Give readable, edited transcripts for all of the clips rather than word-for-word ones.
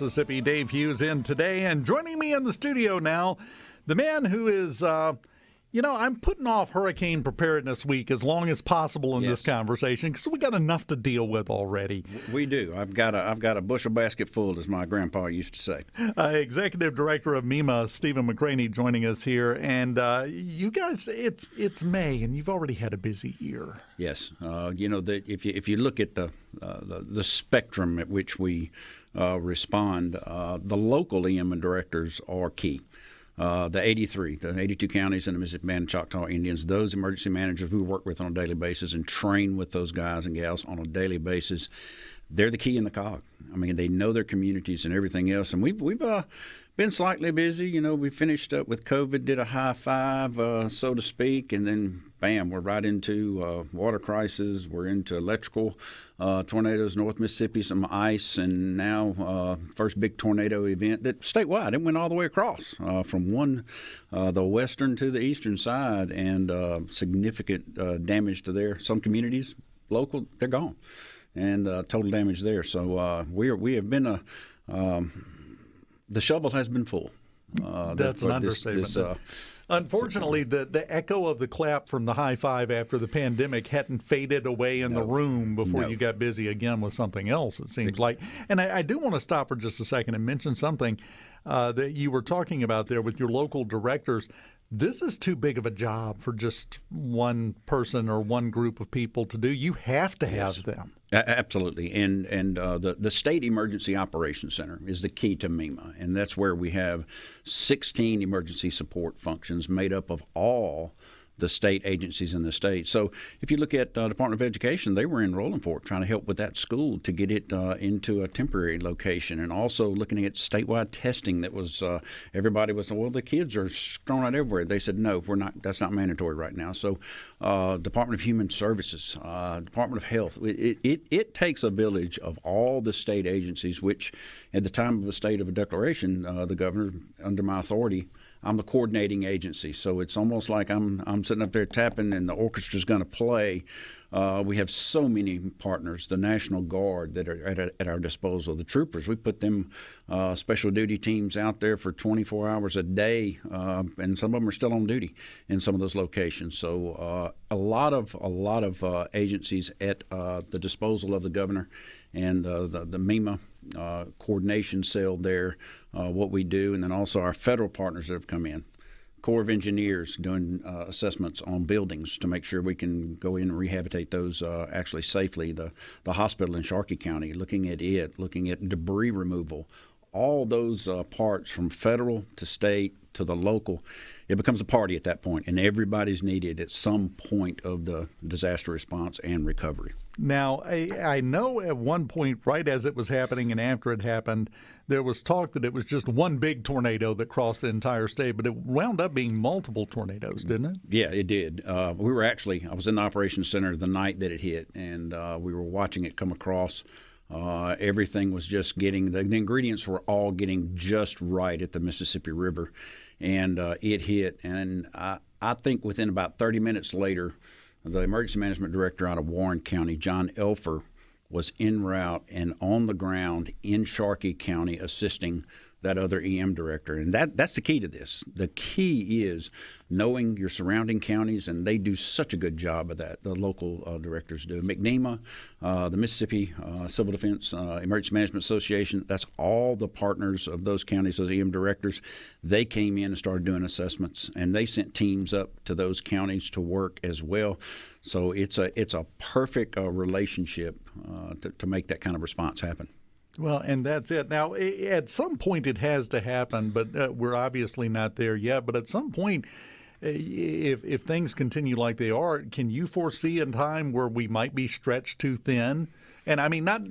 Mississippi. Dave Hughes in today, and joining me in the studio now, the man who is, I'm putting off Hurricane Preparedness Week as long as possible in this conversation because we got enough to deal with already. We do. I've got a bushel basket full, as my grandpa used to say. Executive Director of MEMA, Stephen McCraney, joining us here, and you guys, it's May, and you've already had a busy year. Yes, if you look at the spectrum at which we respond, the local EMA directors are key. The 82 counties in the Mississippi Band and Choctaw Indians, those emergency managers we work with on a daily basis and train with those guys and gals on a daily basis, they're the key in the cog. I mean, they know their communities and everything else. And we've been slightly busy. We finished up with COVID, did a high five, so to speak, and then bam, we're right into water crisis. We're into electrical tornadoes, North Mississippi, some ice, and now first big tornado event that statewide. It went all the way across from the western to the eastern side, and significant damage to some communities. Local, they're gone, and total damage there. So we have been the shovel has been full. That's an understatement. Unfortunately, the echo of the clap from the high five after the pandemic hadn't faded away in the room before you got busy again with something else, it seems like. And I do want to stop for just a second and mention something that you were talking about there with your local directors. This is too big of a job for just one person or one group of people to do. You have to have them. Absolutely. And the State Emergency Operations Center is the key to MEMA, and that's where we have 16 emergency support functions made up of all the state agencies in the state. So if you look at Department of Education, they were enrolling for it, trying to help with that school to get it into a temporary location, and also looking at statewide testing that was everybody was, well, the kids are thrown out everywhere. They said, no, we're not. That's not mandatory right now. So Department of Human Services, Department of Health, it takes a village of all the state agencies, which at the time of the state of a declaration, the governor, under my authority, I'm the coordinating agency, so it's almost like I'm sitting up there tapping and the orchestra's going to play. We have so many partners, the National Guard that are at our disposal, the troopers. We put them special duty teams out there for 24 hours a day, and some of them are still on duty in some of those locations. So a lot of agencies at the disposal of the governor and the MEMA coordination cell there, what we do, and then also our federal partners that have come in. Corps of Engineers doing assessments on buildings to make sure we can go in and rehabilitate those actually safely. The hospital in Sharkey County, looking at debris removal. All those parts from federal to state to the local, it becomes a party at that point, and everybody's needed at some point of the disaster response and recovery. Now, I know at one point, right as it was happening and after it happened, there was talk that it was just one big tornado that crossed the entire state, but it wound up being multiple tornadoes, didn't it? Yeah, it did. I was in the operations center the night that it hit, and we were watching it come across. Everything was just getting, the ingredients were all getting just right at the Mississippi River, and it hit. And I think within about 30 minutes later, the emergency management director out of Warren County, John Elfer, was en route and on the ground in Sharkey County assisting that other EM director. And that's the key to this. The key is knowing your surrounding counties, and they do such a good job of that. The local directors do. McNEMA, the Mississippi Civil Defense Emergency Management Association, that's all the partners of those counties, those EM directors. They came in and started doing assessments, and they sent teams up to those counties to work as well. So it's a perfect relationship to make that kind of response happen. Well, and that's it. Now, at some point it has to happen, but we're obviously not there yet. But at some point, if things continue like they are, can you foresee a time where we might be stretched too thin? And I mean, not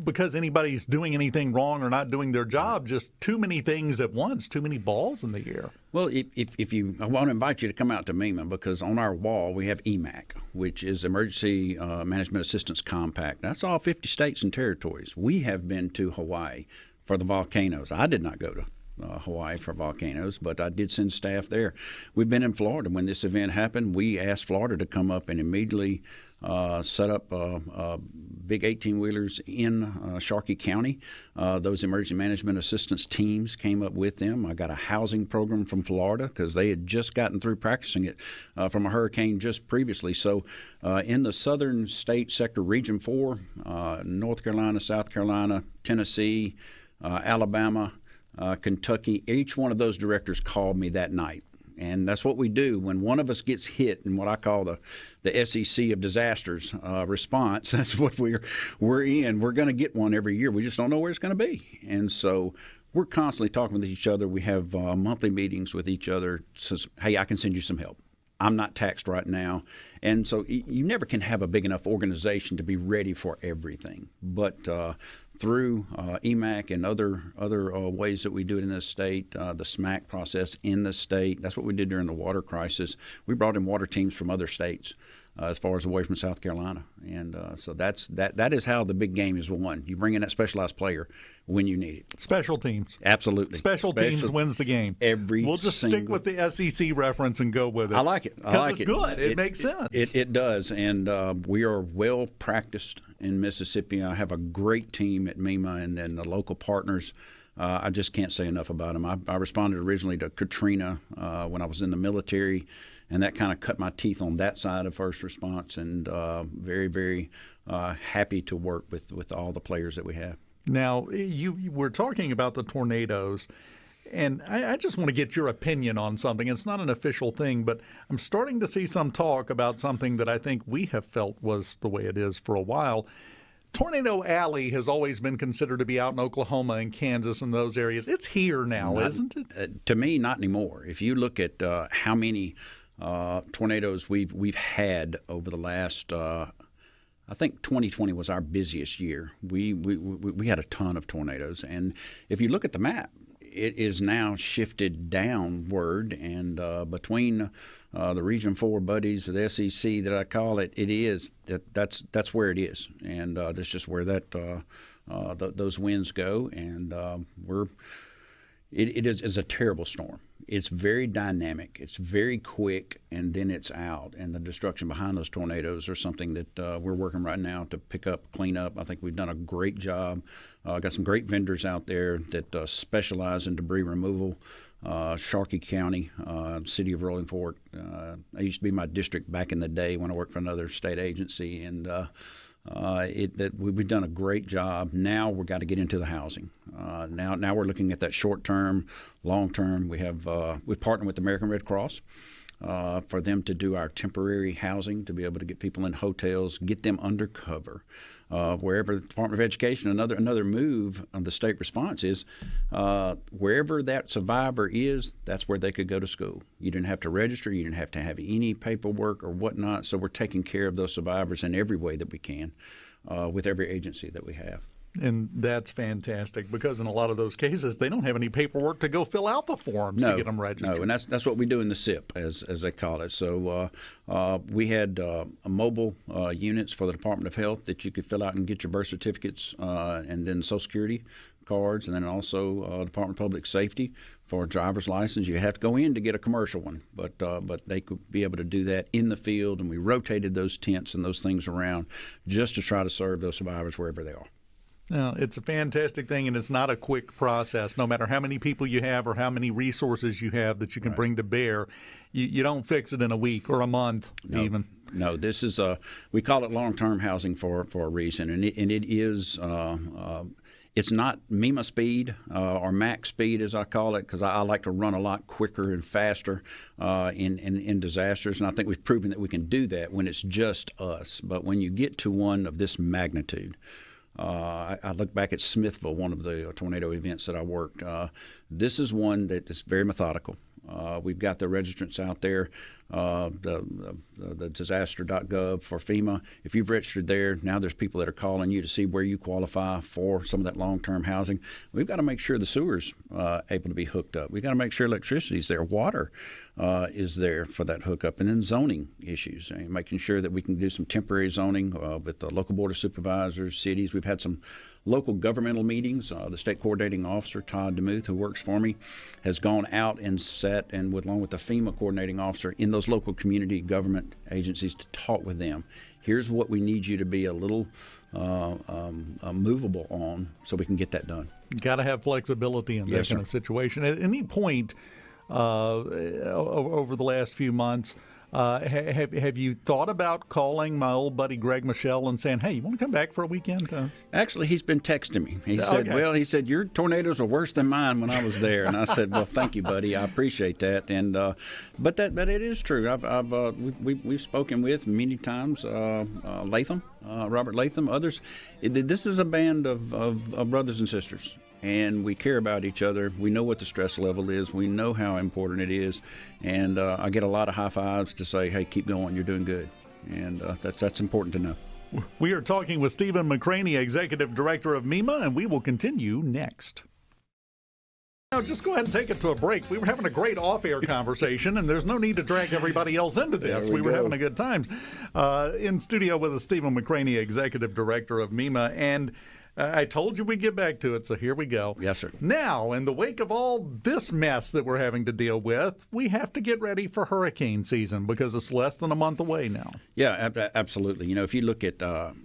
because anybody's doing anything wrong or not doing their job, just too many things at once, too many balls in the air. Well, I want to invite you to come out to MEMA, because on our wall we have EMAC, which is Emergency Management Assistance Compact. That's all 50 states and territories. We have been to Hawaii for the volcanoes. I did not go to Hawaii for volcanoes, but I did send staff there. We've been in Florida. When this event happened, we asked Florida to come up and immediately set up big 18-wheelers in Sharkey County. Those emergency management assistance teams came up with them. I got a housing program from Florida because they had just gotten through practicing it from a hurricane just previously. So in the southern state sector, Region 4, North Carolina, South Carolina, Tennessee, Alabama, Kentucky, each one of those directors called me that night. And that's what we do when one of us gets hit in what I call the SEC of disasters response. That's what we're in. We're going to get one every year. We just don't know where it's going to be. And so we're constantly talking with each other. We have monthly meetings with each other. Says, hey, I can send you some help. I'm not taxed right now. And so you never can have a big enough organization to be ready for everything. But through EMAC and other ways that we do it in this state, the SMAC process in the state, that's what we did during the water crisis. We brought in water teams from other states as far as away from South Carolina. And so that is how the big game is won. You bring in that specialized player when you need it. Special teams. Absolutely. Special teams wins the game. We'll just stick with the SEC reference and go with it. I like it. Because it's good. It makes sense. It does. And we are well practiced in Mississippi. I have a great team at MEMA and then the local partners. I just can't say enough about them. I responded originally to Katrina when I was in the military, and that kind of cut my teeth on that side of first response, and very, very happy to work with all the players that we have. Now, you were talking about the tornadoes, and I just want to get your opinion on something. It's not an official thing, but I'm starting to see some talk about something that I think we have felt was the way it is for a while. Tornado Alley has always been considered to be out in Oklahoma and Kansas and those areas. It's here now, isn't it? To me, not anymore. If you look at how many tornadoes we've had over the last, I think 2020 was our busiest year. We had a ton of tornadoes, and if you look at the map, it is now shifted downward, and between the Region 4 buddies, the SEC that I call it, that's where it is, and that's just where those winds go, and it is a terrible storm. It's very dynamic. It's very quick, and then it's out. And the destruction behind those tornadoes are something that we're working right now to pick up, clean up. I think we've done a great job. Got some great vendors out there that specialize in debris removal. Sharkey County, City of Rolling Fork. I used to be my district back in the day when I worked for another state agency, and we've done a great job. Now we've got to get into the housing. Now we're looking at that short term, long term. We've partnered with the American Red Cross for them to do our temporary housing, to be able to get people in hotels, get them under cover. Wherever the Department of Education, another move of the state response is wherever that survivor is, that's where they could go to school. You didn't have to register. You didn't have to have any paperwork or whatnot. So we're taking care of those survivors in every way that we can with every agency that we have. And that's fantastic, because in a lot of those cases, they don't have any paperwork to go fill out the forms to get them registered. No, and that's what we do in the SIP, as they call it. So we had mobile units for the Department of Health that you could fill out and get your birth certificates and then Social Security cards, and then also Department of Public Safety for a driver's license. You have to go in to get a commercial one, but they could be able to do that in the field, and we rotated those tents and those things around just to try to serve those survivors wherever they are. Now, it's a fantastic thing, and it's not a quick process. No matter how many people you have or how many resources you have that you can bring to bear, you don't fix it in a week or a month even. No, this is we call it long-term housing for a reason, and it is it's not MEMA speed or max speed, as I call it, because I like to run a lot quicker and faster in disasters, and I think we've proven that we can do that when it's just us. But when you get to one of this magnitude, I look back at Smithville, one of the tornado events that I worked. This is one that is very methodical. We've got the registrants out there, the disaster.gov for FEMA. If you've registered there, now there's people that are calling you to see where you qualify for some of that long-term housing. We've got to make sure the sewer's able to be hooked up. We've got to make sure electricity's there, water is there for that hookup, and then zoning issues, and making sure that we can do some temporary zoning with the local board of supervisors, cities. We've had some local governmental meetings. The state coordinating officer, Todd DeMuth, who works for me, has gone out and sat and along with the FEMA coordinating officer in those local community government agencies to talk with them Here's what we need you to be a little movable on so we can get that done. You got to have flexibility in that kind of situation. At any point over the last few months, have you thought about calling my old buddy Greg Michelle and saying, hey, you want to come back for a weekend? Actually, he's been texting me. He said, your tornadoes are worse than mine when I was there. And I said, well, thank you, buddy. I appreciate that. And but it is true. We've spoken with many times Latham, Robert Latham, others. This is a band of brothers and sisters. And we care about each other. We know what the stress level is. We know how important it is. And I get a lot of high fives to say, hey, keep going. You're doing good. And that's important to know. We are talking with Stephen McCraney, Executive Director of MEMA, and we will continue next. Now, just go ahead and take it to a break. We were having a great off-air conversation, and there's no need to drag everybody else into this. We were having a good time. In studio with us, Stephen McCraney, Executive Director of MEMA, and I told you we'd get back to it, so here we go. Yes, sir. Now, in the wake of all this mess that we're having to deal with, we have to get ready for hurricane season because it's less than a month away now. Yeah, absolutely. You know, if you look at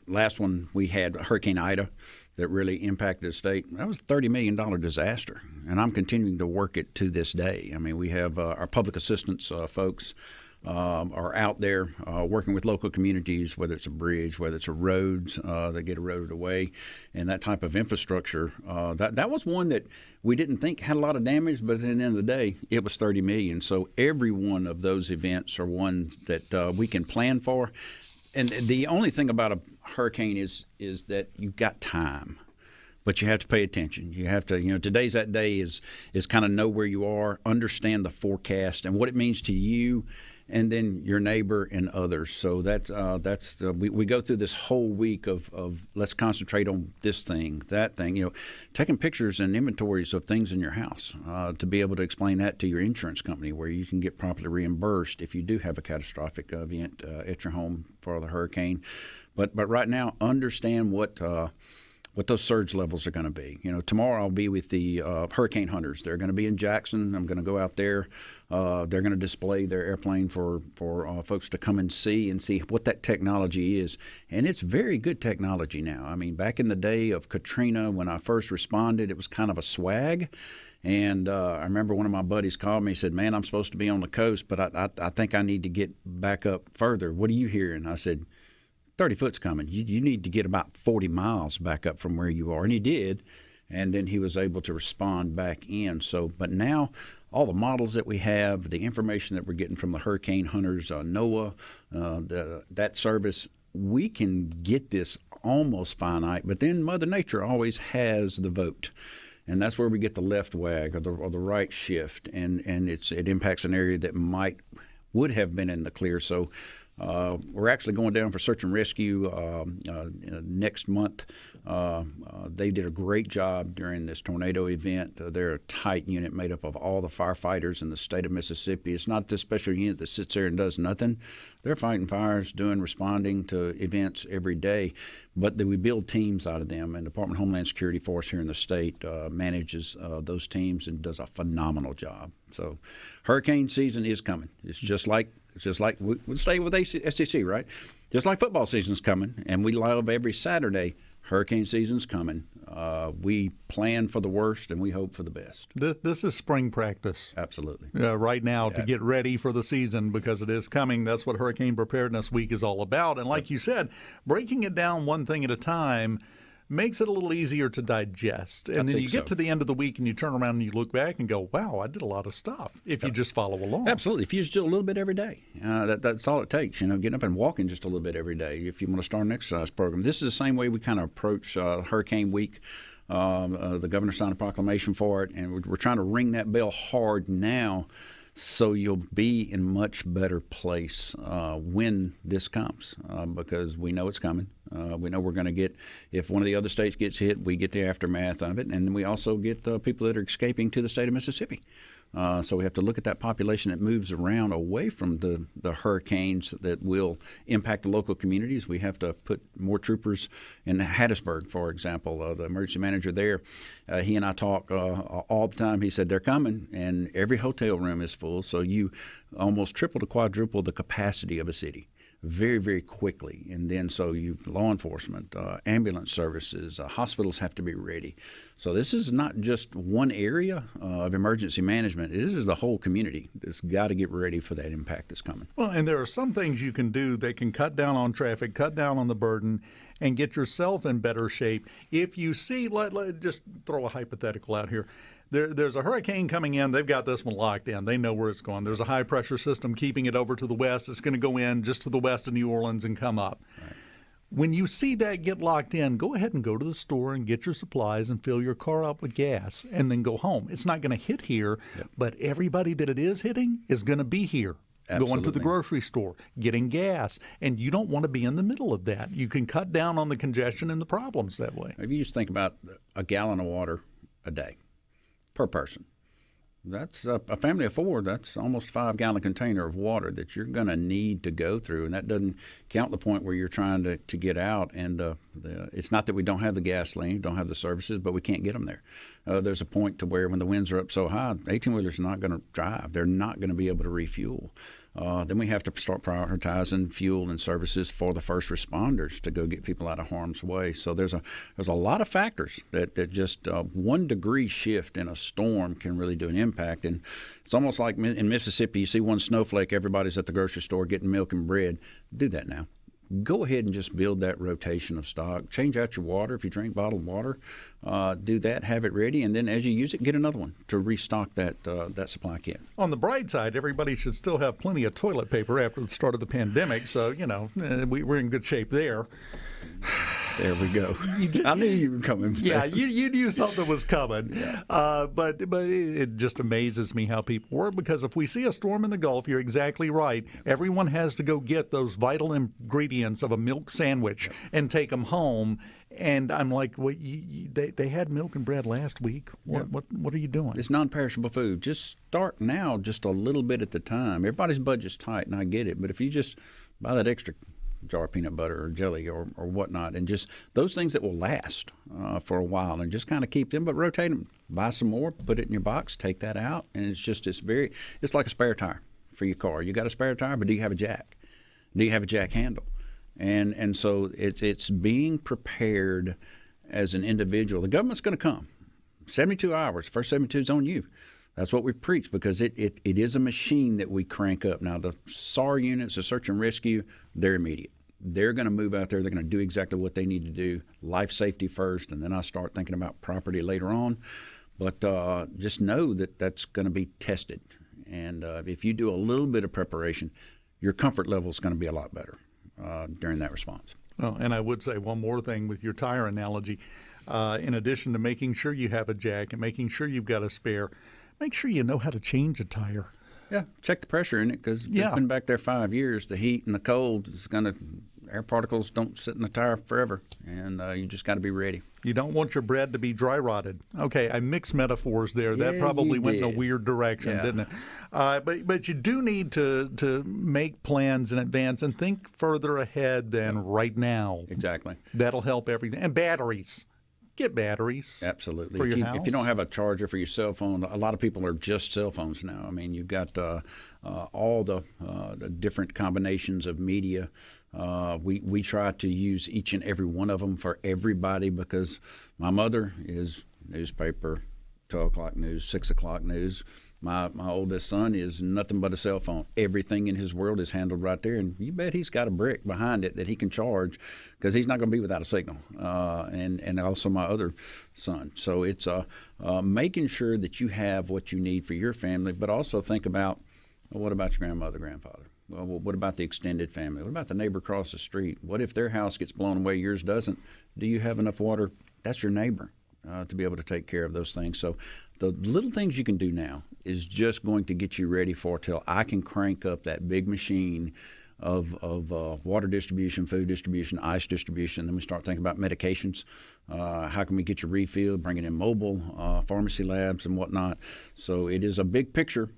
last one, we had Hurricane Ida that really impacted the state. That was a $30 million disaster, and I'm continuing to work it to this day. I mean, we have our public assistance folks are out there working with local communities, whether it's a bridge, whether it's a roads that get eroded away, and that type of infrastructure. That was one that we didn't think had a lot of damage, but at the end of the day, it was $30 million. So every one of those events are ones that we can plan for. And the only thing about a hurricane is that you've got time. But you have to pay attention. You have to, today's that day is kind of know where you are, understand the forecast and what it means to you, and then your neighbor and others. So we go through this whole week of let's concentrate on this thing, that thing. Taking pictures and inventories of things in your house to be able to explain that to your insurance company, where you can get properly reimbursed if you do have a catastrophic event at your home for the hurricane. But right now, understand what those surge levels are going to be. Tomorrow I'll be with the hurricane hunters. They're going to be in Jackson. I'm going to go out there. They're going to display their airplane for folks to come and see what that technology is. And it's very good technology now. I mean, back in the day of Katrina, when I first responded, it was kind of a swag. And I remember one of my buddies called me and said, man, I'm supposed to be on the coast, but I think I need to get back up further. What are you hearing? I said, 30 foot's coming. You need to get about 40 miles back up from where you are. And he did. And then he was able to respond back in. So, but now all the models that we have, the information that we're getting from the hurricane hunters, NOAA, that service, we can get this almost finite. But then Mother Nature always has the vote. And that's where we get the left wag or the right shift. And it impacts an area that would have been in the clear. So we're actually going down for search and rescue next month. They did a great job during this tornado event. They're a tight unit made up of all the firefighters in the state of Mississippi. It's not this special unit that sits there and does nothing. They're fighting fires, responding to events every day. But we build teams out of them, and the Department of Homeland Security Force here in the state manages those teams and does a phenomenal job. So hurricane season is coming. It's just like we'll stay with SEC, right? Just like football season's coming, and we love every Saturday. Hurricane season's coming. We plan for the worst and we hope for the best. This is spring practice. Absolutely. Right now to get ready for the season because it is coming. That's what Hurricane Preparedness Week is all about. And like you said, breaking it down one thing at a time makes it a little easier to digest. And then you get to the end of the week and you turn around and you look back and go, wow, I did a lot of stuff if you just follow along. Absolutely. If you just do a little bit every day, that's all it takes, getting up and walking just a little bit every day if you want to start an exercise program. This is the same way we kind of approach Hurricane Week. The governor signed a proclamation for it, and we're trying to ring that bell hard now so you'll be in much better place when this comes because we know it's coming. We know we're going to get, if one of the other states gets hit, we get the aftermath of it. And then we also get people that are escaping to the state of Mississippi. So we have to look at that population that moves around away from the hurricanes that will impact the local communities. We have to put more troopers in Hattiesburg, for example. The emergency manager there, he and I talk all the time. He said they're coming, and every hotel room is full. So you almost triple to quadruple the capacity of a city. very, very quickly. And then so law enforcement, ambulance services, hospitals have to be ready. So this is not just one area of emergency management. This is the whole community that's got to get ready for that impact that's coming. Well, and there are some things you can do that can cut down on traffic, cut down on the burden, and get yourself in better shape. If you see, let just throw a hypothetical out here. There's a hurricane coming in. They've got this one locked in. They know where it's going. There's a high-pressure system keeping it over to the west. It's going to go in just to the west of New Orleans and come up. Right. When you see that get locked in, go ahead and go to the store and get your supplies and fill your car up with gas and then go home. It's not going to hit here, but everybody that it is hitting is going to be here. Absolutely. Going to the grocery store, getting gas, and you don't want to be in the middle of that. You can cut down on the congestion and the problems that way. If you just think about a gallon of water a day per person, that's a family of 4. That's almost 5-gallon container of water that you're going to need to go through, and that doesn't count the point where you're trying to get out. And it's not that we don't have the gasoline, don't have the services, but we can't get them there. There's a point to where when the winds are up so high, 18-wheelers are not going to drive. They're not going to be able to refuel. Then we have to start prioritizing fuel and services for the first responders to go get people out of harm's way. So there's a lot of factors that just 1 degree shift in a storm can really do an impact. And it's almost like in Mississippi, you see one snowflake, everybody's at the grocery store getting milk and bread. Do that now. Go ahead and just build that rotation of stock. Change out your water if you drink bottled water. Do that, have it ready, and then as you use it, get another one to restock that supply kit. On the bright side, everybody should still have plenty of toilet paper after the start of the pandemic, so, we're in good shape there. There we go. I knew you were coming. Yeah, you knew something was coming. Yeah. But it just amazes me how people work, because if we see a storm in the Gulf, you're exactly right. Everyone has to go get those vital ingredients of a milk sandwich and take them home. And I'm like, they had milk and bread last week. What are you doing? It's non-perishable food. Just start now, just a little bit at the time. Everybody's budget's tight, and I get it. But if you just buy that extra jar of peanut butter or jelly or whatnot, and just those things that will last for a while, and just kind of keep them, but rotate them. Buy some more, put it in your box, take that out, and it's like a spare tire for your car. You got a spare tire, but do you have a jack? Do you have a jack handle? And so it's being prepared as an individual. The government's going to come. 72 hours. First 72 is on you. That's what we preach, because it is a machine that we crank up. Now, the SAR units, the search and rescue, they're immediate. They're going to move out there. They're going to do exactly what they need to do. Life safety first, and then I start thinking about property later on. But just know that that's going to be tested. And if you do a little bit of preparation, your comfort level is going to be a lot better during that response. Well, and I would say one more thing with your tire analogy. In addition to making sure you have a jack and making sure you've got a spare, make sure you know how to change a tire. Yeah, check the pressure in it, because it's been back there 5 years. The heat and the cold is going to – air particles don't sit in the tire forever, and you just got to be ready. You don't want your bread to be dry rotted. Okay, I mixed metaphors there. Yeah, that probably went in a weird direction, didn't it? But you do need to make plans in advance and think further ahead than right now. Exactly. That'll help everything. And batteries. Get batteries. Absolutely. For your house. If you don't have a charger for your cell phone, a lot of people are just cell phones now. I mean, you've got all the different combinations of media. We try to use each and every one of them for everybody, because my mother is newspaper, 12 o'clock news, 6 o'clock news. My oldest son is nothing but a cell phone. Everything in his world is handled right there, and you bet he's got a brick behind it that he can charge, because he's not going to be without a signal. And also my other son. So it's making sure that you have what you need for your family, but also think about, well, what about your grandmother, grandfather? Well, what about the extended family? What about the neighbor across the street? What if their house gets blown away, yours doesn't? Do you have enough water? That's your neighbor. To be able to take care of those things. So the little things you can do now is just going to get you ready for till I can crank up that big machine of water distribution, food distribution, ice distribution. Then we start thinking about medications. How can we get you refilled, bringing in mobile pharmacy labs and whatnot. So it is a big picture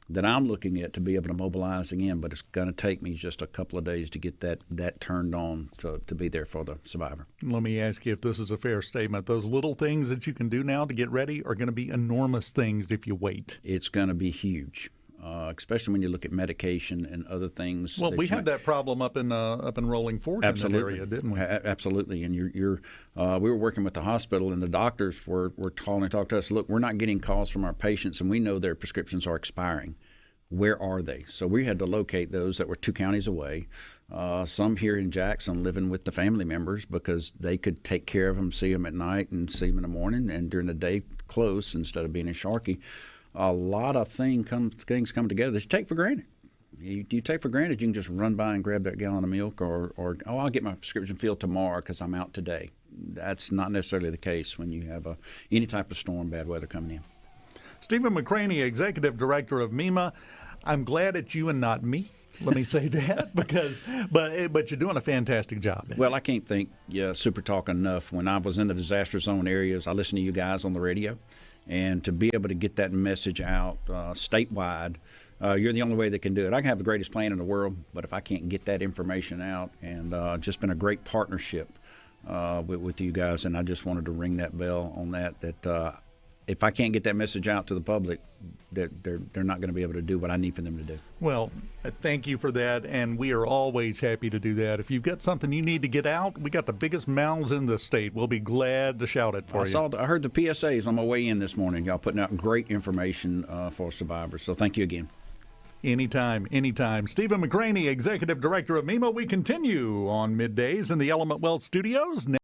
that I'm looking at to be able to mobilize again, but it's going to take me just a couple of days to get that turned on to be there for the survivor. Let me ask you if this is a fair statement. Those little things that you can do now to get ready are going to be enormous things if you wait. It's going to be huge. especially when you look at medication and other things. Well, we had that problem up in Rolling Fork in that area, didn't we? Absolutely. And we were working with the hospital, and the doctors were talking to us, look, we're not getting calls from our patients, and we know their prescriptions are expiring. Where are they? So we had to locate those that were 2 counties away. Some here in Jackson living with the family members because they could take care of them, see them at night and see them in the morning, and during the day close instead of being in Sharkey. A lot of things come together that you take for granted. You take for granted you can just run by and grab that gallon of milk or I'll get my prescription filled tomorrow because I'm out today. That's not necessarily the case when you have any type of storm, bad weather coming in. Stephen McCraney, Executive Director of MEMA. I'm glad it's you and not me. Let me say that but you're doing a fantastic job. Well, I can't thank SuperTalk enough. When I was in the disaster zone areas, I listened to you guys on the radio, and to be able to get that message out statewide, you're the only way that can do it. I can have the greatest plan in the world, but if I can't get that information out, and just been a great partnership with you guys, and I just wanted to ring that bell on that if I can't get that message out to the public, they're not going to be able to do what I need for them to do. Well, thank you for that, and we are always happy to do that. If you've got something you need to get out, we got the biggest mouths in the state. We'll be glad to shout it for you. I heard the PSAs on my way in this morning. Y'all putting out great information for survivors, so thank you again. Anytime. Stephen McCraney, Executive Director of MEMA. We continue on Middays in the Element Wealth Studios.